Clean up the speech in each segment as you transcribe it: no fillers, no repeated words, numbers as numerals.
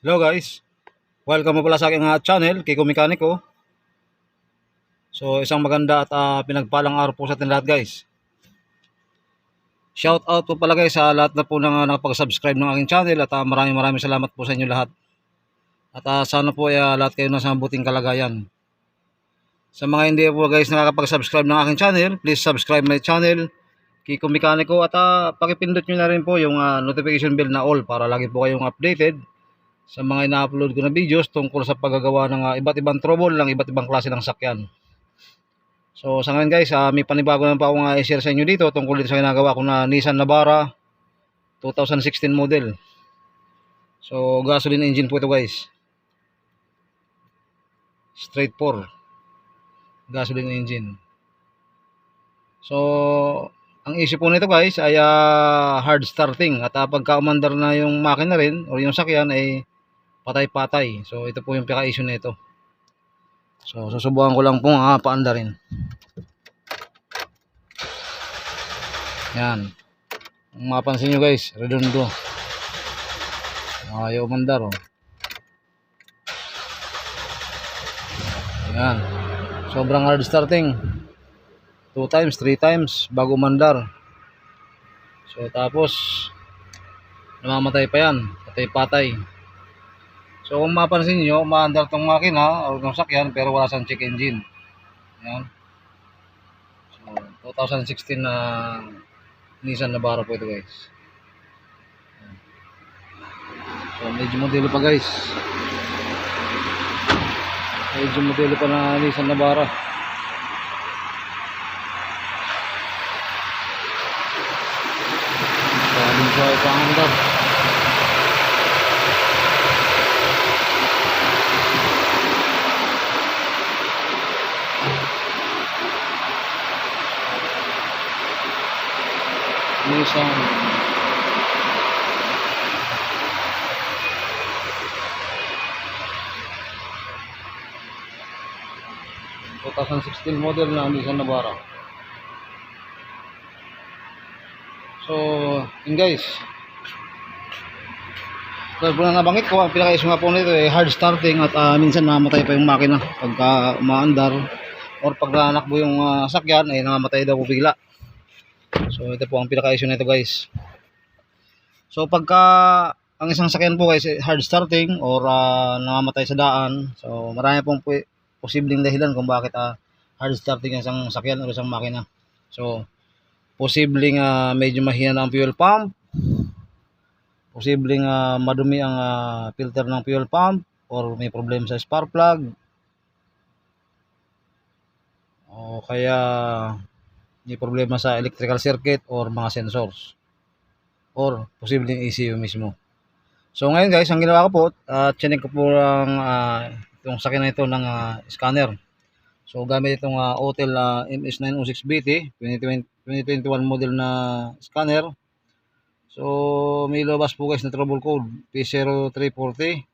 Hello guys, welcome mo pala sa aking channel, Kiko Mekaniko. So isang maganda at pinagpalang araw po sa atin lahat guys. Shout out po pala guys sa lahat na po na nakapag-subscribe ng aking channel at maraming salamat po sa inyo lahat. At sana po ay lahat kayo nasa mabuting kalagayan. Sa mga hindi po guys nakakapag-subscribe ng aking channel, please subscribe my channel, Kiko Mekaniko, at pakipindot nyo na rin po yung notification bell na all para lagi po kayong updated sa mga ina-upload ko na videos tungkol sa paggagawa ng iba't ibang trouble ng iba't ibang klase ng sakyan. So sa ngayon guys, may panibago na pa akong i-share sa inyo dito tungkol dito sa ginagawa ko na Nissan Navara 2016 model. So gasoline engine po ito guys. Straight 4 gasoline engine. So ang issue po nito guys ay hard starting, at pagka umandar na yung makina rin o yung sakyan ay patay-patay. So ito po yung pinaka-issue nito. So susubukan ko lang pong paandarin. Yan. Kung mapansin nyo guys, redondo. Ayaw umandar. Yan. Sobrang hard starting. 2 times, 3 times bago umandar. So tapos namamatay pa yan. Patay-patay. So kung mapansin nyo, umaandar tong makina o itong sakyan pero wala siyang check engine. Yan. So 2016 na Nissan Navara po ito guys. So medyo modelo pa guys. Medyo modelo pa na Nissan Navara. Sabi siya ipaandar. Nissan 2016 model na Nissan Navara. So yun guys, so po na nabanggit ko, ang pinaka-issue nga po nito ay hard starting, at minsan namatay pa yung makina pagka umaandar, or pag nanakbo yung sakyan ay namamatay daw po bigla. So ito po ang pinaka-issue nito guys. So pagka ang isang sakyan po guys hard starting or namamatay sa daan, so marami pong posibleng dahilan kung bakit hard starting ang isang sakyan o isang makina. So posibleng medyo mahina na ang fuel pump, posibleng madumi ang filter ng fuel pump, or may problem sa spark plug, o kaya may problema sa electrical circuit or mga sensors, or posibleng ECU mismo. So ngayon guys, ang ginawa ko po, chinek ko po lang itong sakyan na ito ng scanner. So gamit itong Autel MS906BT 2021 model na scanner. So may labas po guys na trouble code P0340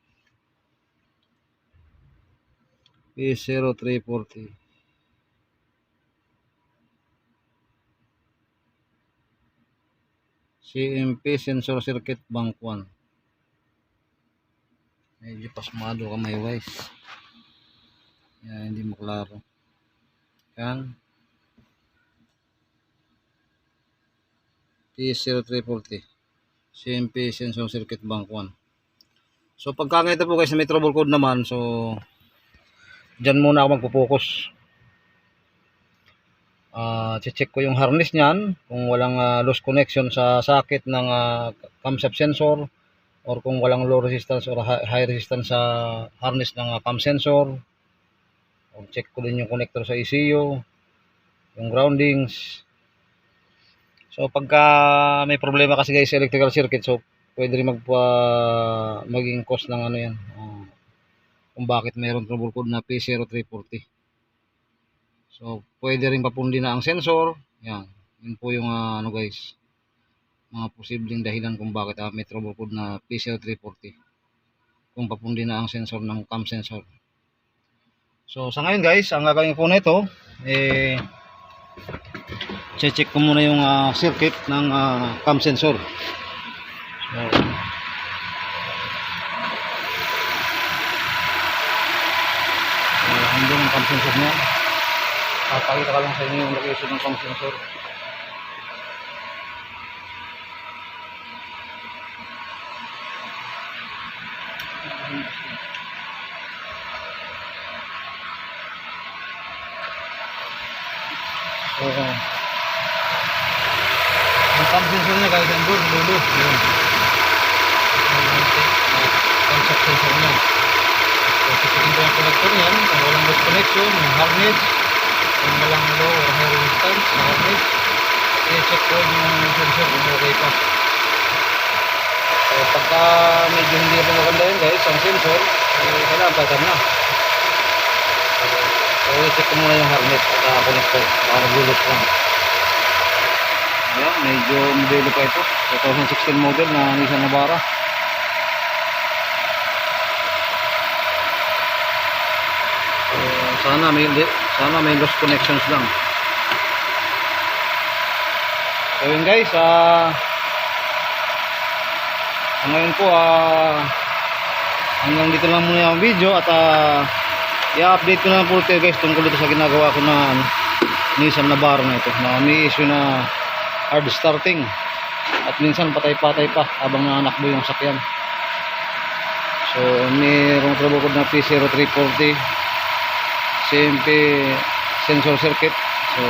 P0340 CMP Sensor Circuit Bank 1. Medyo pasmado kamay guys. Yan, hindi mo klaro. Yan. P0340 CMP Sensor Circuit Bank 1. So pagka ganito po guys may trouble code naman, so dyan muna ako magpo-focus. Check ko yung harness niyan kung walang loose connection sa socket ng camshaft sensor, or kung walang low resistance or high resistance sa harness ng cam sensor. O check ko din yung connector sa ECU, yung groundings. So pagka may problema kasi guys sa electrical circuit, so pwede rin maging cause ng ano yan, kung bakit mayroon trouble code na P0340. So pwede rin papundi na ang sensor. Yan, yun po yung ano guys, mga posibleng dahilan kung bakit may trouble code na P0340, kung papundi na ang sensor ng cam sensor. So sa ngayon guys, ang gagawin ko nito check ko muna yung circuit ng cam sensor. So sensor niya. Papakita ka lang sa inyo yung location ng cam sensor. So, yung cam sensor niya guys, ang dulo. Yun. Concept sensor niya. So, titigin ko yung connector niyan. Kung walang loose connection, yung harness, kung walang low or high resistance sa harness, i-check ko yung sensor kung okay pa. So, pagka medyo hindi pa maganda yun guys, ang sensor, kailangan palitan na. So, i-check ko muna yung harness at connector para mag-loose lang. Ayan, medyo modelo pa ito. 2016 model na Nissan Navara. So, sana may lost connections lang. So yun guys, ngayon po hanggang dito lang muna yung video at i-update ko na lang po kayo guys tungkol dito sa ginagawa ko na Nissan Navara na ito na may issue na hard starting at minsan patay-patay pa habang nanakbo yung sakyan. So mayroong trouble na P0340 CMP sensor circuit. So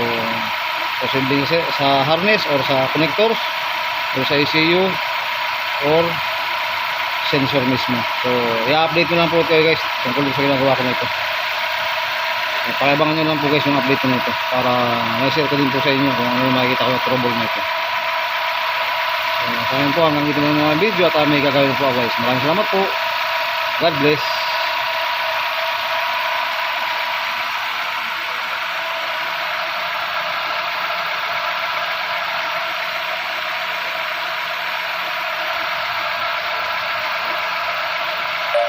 posibleng sa harness or sa connectors or sa ECU or sensor mismo. So i-update ko lang po kayo guys tungkol sa ginagawa ko nito. Pakiabangan nyo lang po guys yung update ko nito para may-share ko din po sa inyo kung ano yung makikita ko yung trouble nito. So ayun po, hanggang dito na mga video at may gagawin po guys. Maraming salamat po. God bless.